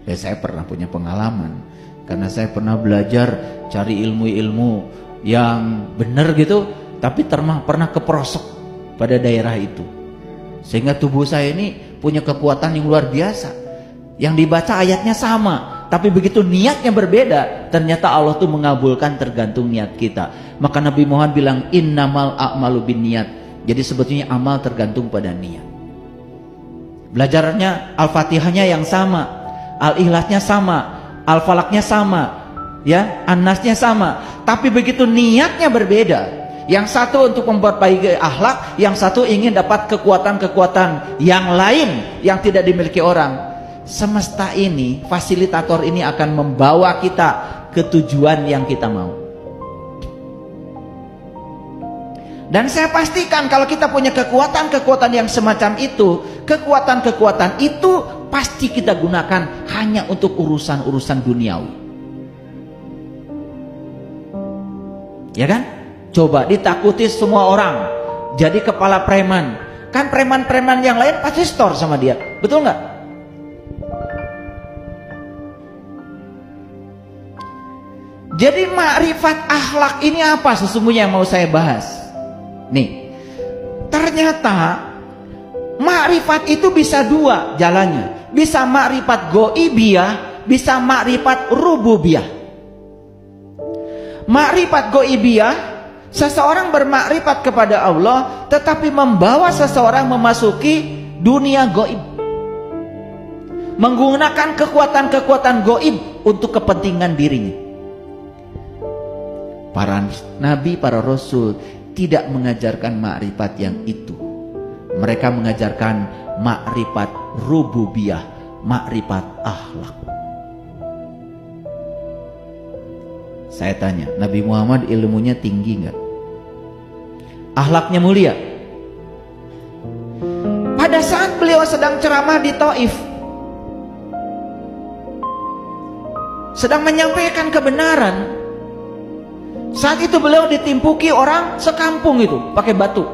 Ya saya pernah punya pengalaman, karena saya pernah belajar cari ilmu-ilmu yang benar gitu, tapi pernah keperosok pada daerah itu, sehingga tubuh saya ini punya kekuatan yang luar biasa. Yang dibaca ayatnya sama, tapi begitu niatnya berbeda, ternyata Allah tuh mengabulkan tergantung niat kita. Maka Nabi Muhammad bilang innamal a'malu binniyat. Jadi sebetulnya amal tergantung pada niat. Belajarnya Al-Fatihahnya yang sama, Al-Ikhlasnya sama, Al-Falaknya sama, ya, An-Nasnya sama, tapi begitu niatnya berbeda. Yang satu untuk memperbaiki akhlak, yang satu ingin dapat kekuatan-kekuatan yang lain yang tidak dimiliki orang. Semesta ini, fasilitator ini akan membawa kita ke tujuan yang kita mau. Dan saya pastikan kalau kita punya kekuatan-kekuatan yang semacam itu, kekuatan-kekuatan itu pasti kita gunakan hanya untuk urusan-urusan duniawi. Ya kan? Coba ditakuti semua orang jadi kepala preman. Kan preman-preman yang lain pasti store sama dia. Betul nggak? Jadi makrifat akhlak ini apa sesungguhnya yang mau saya bahas? Nih, ternyata makrifat itu bisa dua jalannya. Bisa makrifat goibiyah, bisa makrifat rububiyah. Makrifat goibiyah, seseorang bermakrifat kepada Allah, tetapi membawa seseorang memasuki dunia goib, menggunakan kekuatan-kekuatan goib untuk kepentingan dirinya. Para nabi, para rasul tidak mengajarkan makrifat yang itu. Mereka mengajarkan makrifat rububiyah, makrifat akhlak. Saya tanya, Nabi Muhammad ilmunya tinggi nggak? Akhlaknya mulia? Pada saat beliau sedang ceramah di Taif, sedang menyampaikan kebenaran, saat itu beliau ditimpuki orang sekampung itu pakai batu.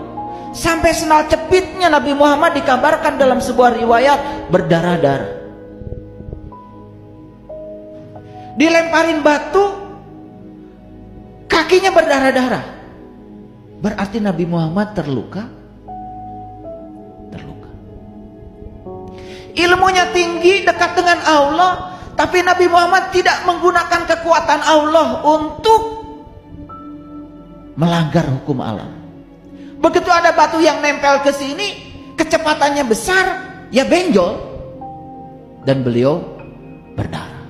Sampai senal cepitnya Nabi Muhammad dikabarkan dalam sebuah riwayat berdarah-darah. Dilemparin batu, kakinya berdarah-darah. Berarti Nabi Muhammad terluka. Terluka. Ilmunya tinggi, dekat dengan Allah, tapi Nabi Muhammad tidak menggunakan kekuatan Allah untuk melanggar hukum alam. Begitu ada batu yang nempel ke sini, kecepatannya besar, ya benjol, dan beliau berdarah.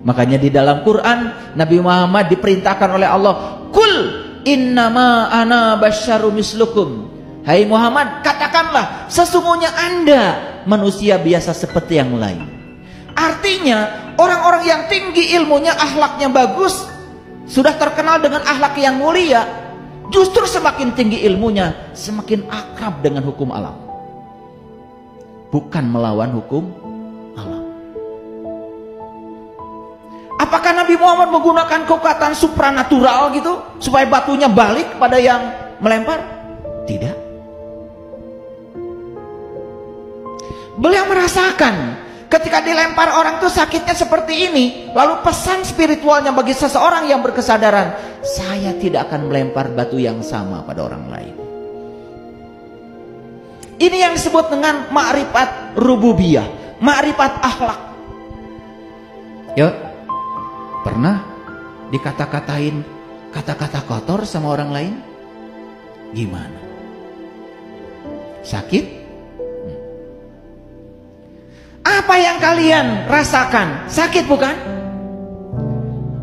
Makanya di dalam Quran Nabi Muhammad diperintahkan oleh Allah, "Qul innama ana basyarum mislukum." Hai Muhammad, katakanlah sesungguhnya Anda manusia biasa seperti yang lain. Artinya orang-orang yang tinggi ilmunya, akhlaknya bagus, sudah terkenal dengan akhlak yang mulia, justru semakin tinggi ilmunya, semakin akrab dengan hukum alam, bukan melawan hukum alam. Apakah Nabi Muhammad menggunakan kekuatan supranatural gitu supaya batunya balik pada yang melempar? Tidak. Beliau merasakan ketika dilempar orang itu sakitnya seperti ini, lalu pesan spiritualnya bagi seseorang yang berkesadaran, saya tidak akan melempar batu yang sama pada orang lain. Ini yang disebut dengan makrifat rububiyah, makrifat akhlak. Yuk, pernah dikata-katain kata-kata kotor sama orang lain? Gimana? Sakit? Apa yang kalian rasakan? Sakit bukan?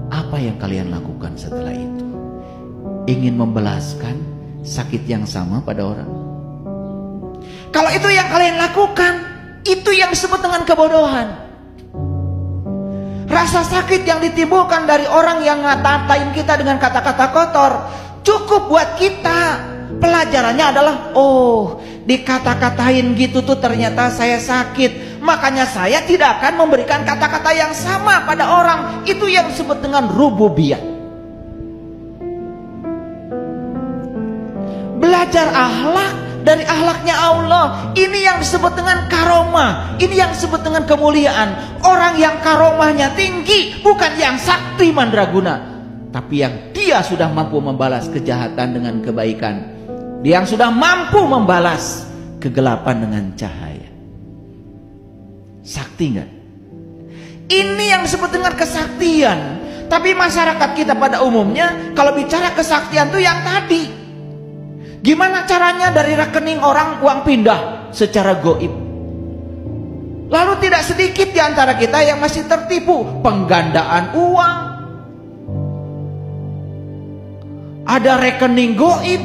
Apa yang kalian lakukan setelah itu? Ingin membalaskan sakit yang sama pada orang? Kalau itu yang kalian lakukan, itu yang disebut dengan kebodohan. Rasa sakit yang ditimbulkan dari orang yang ngatain kita dengan kata-kata kotor, cukup buat kita. Pelajarannya adalah, oh, dikata-katain gitu tuh ternyata saya sakit, makanya saya tidak akan memberikan kata-kata yang sama pada orang. Itu yang disebut dengan rububiyah. Belajar akhlak dari akhlaknya Allah. Ini yang disebut dengan karomah. Ini yang disebut dengan kemuliaan. Orang yang karomahnya tinggi bukan yang sakti mandraguna, tapi yang dia sudah mampu membalas kejahatan dengan kebaikan. Dia yang sudah mampu membalas kegelapan dengan cahaya. Sakti enggak? Ini yang disebut dengan kesaktian. Tapi masyarakat kita pada umumnya kalau bicara kesaktian itu yang tadi. Gimana caranya dari rekening orang uang pindah secara goib? Lalu tidak sedikit di antara kita yang masih tertipu penggandaan uang. Ada rekening goib.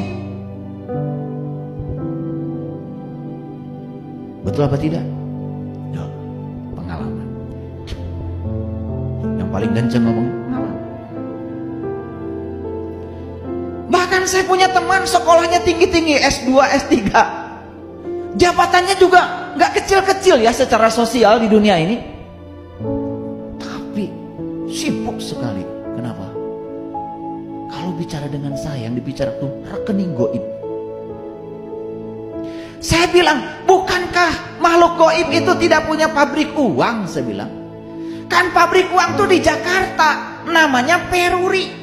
Betul apa tidak? Ya, pengalaman. Yang paling kenceng ngomong pengalaman. Bahkan saya punya teman sekolahnya tinggi-tinggi, S2, S3. Jabatannya juga nggak kecil-kecil ya secara sosial di dunia ini. Tapi sibuk sekali. Kenapa? Kalau bicara dengan saya, yang dibicara itu rekening goib. Saya bilang, bukankah makhluk goib itu tidak punya pabrik uang? Saya bilang, kan pabrik uang tuh di Jakarta, namanya Peruri.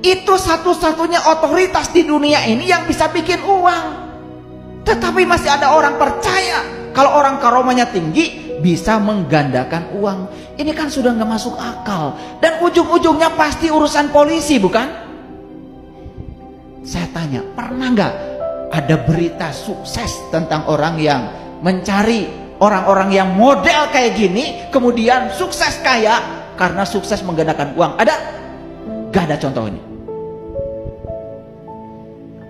Itu satu-satunya otoritas di dunia ini yang bisa bikin uang. Tetapi masih ada orang percaya kalau orang karomahnya tinggi bisa menggandakan uang. Ini kan sudah nggak masuk akal. Dan ujung-ujungnya pasti urusan polisi, bukan? Saya tanya, pernah nggak ada berita sukses tentang orang yang mencari orang-orang yang model kayak gini, kemudian sukses kaya karena sukses menggandakan uang? Ada? Gak ada contohnya.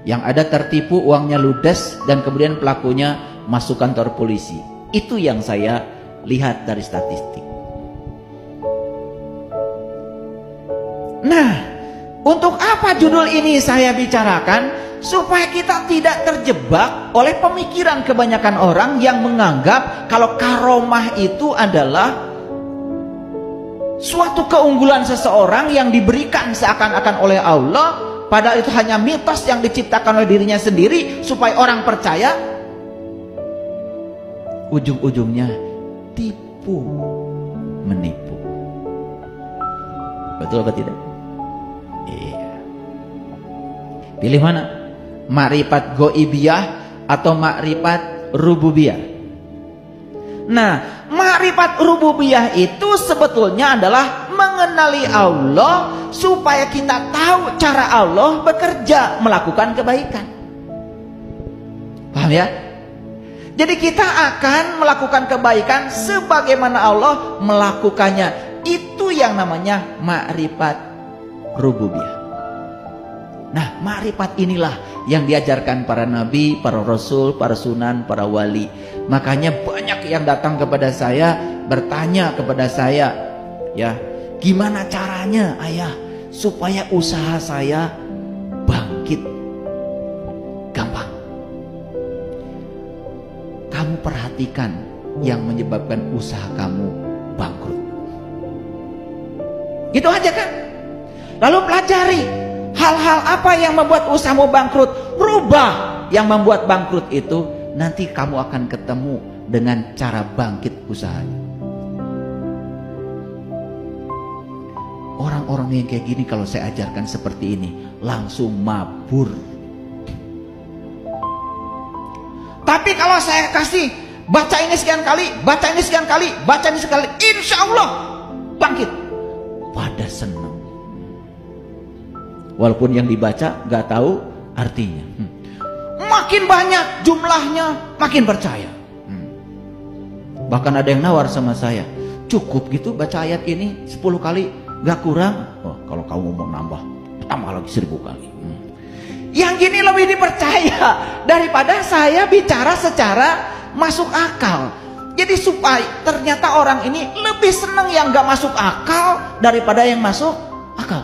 Yang ada tertipu, uangnya ludes, dan kemudian pelakunya masuk kantor polisi. Itu yang saya lihat dari statistik. Nah, untuk apa judul ini saya bicarakan? Supaya kita tidak terjebak oleh pemikiran kebanyakan orang yang menganggap kalau karomah itu adalah suatu keunggulan seseorang yang diberikan seakan-akan oleh Allah, padahal itu hanya mitos yang diciptakan oleh dirinya sendiri supaya orang percaya. Ujung-ujungnya tipu menipu. Betul apa tidak? Iya. Pilih mana? Makrifat goibiyah atau makrifat rububiyah? Nah, makrifat rububiyah itu sebetulnya adalah mengenali Allah supaya kita tahu cara Allah bekerja melakukan kebaikan. Paham ya? Jadi kita akan melakukan kebaikan sebagaimana Allah melakukannya. Itu yang namanya makrifat rububiyah. Nah, makrifat inilah yang diajarkan para nabi, para rasul, para sunan, para wali. Makanya banyak yang datang kepada saya, bertanya kepada saya, ya, gimana caranya ayah supaya usaha saya bangkit? Gampang. Kamu perhatikan yang menyebabkan usaha kamu bangkrut. Gitu aja kan? Lalu pelajari hal-hal apa yang membuat usahamu bangkrut. Rubah yang membuat bangkrut itu. Nanti kamu akan ketemu dengan cara bangkit usahanya. Orang-orang yang kayak gini kalau saya ajarkan seperti ini langsung mabur. Tapi kalau saya kasih baca ini sekian kali, baca ini sekian kali, baca ini sekali, insya Allah bangkit. Pada senang. Walaupun yang dibaca gak tahu artinya. Makin banyak jumlahnya, makin percaya. Bahkan ada yang nawar sama saya, cukup gitu baca ayat ini 10 kali, gak kurang? Oh, kalau kamu mau nambah, tambah lagi 1000 kali. Yang gini lebih dipercaya daripada saya bicara secara masuk akal. Jadi supaya ternyata orang ini lebih senang yang gak masuk akal daripada yang masuk akal.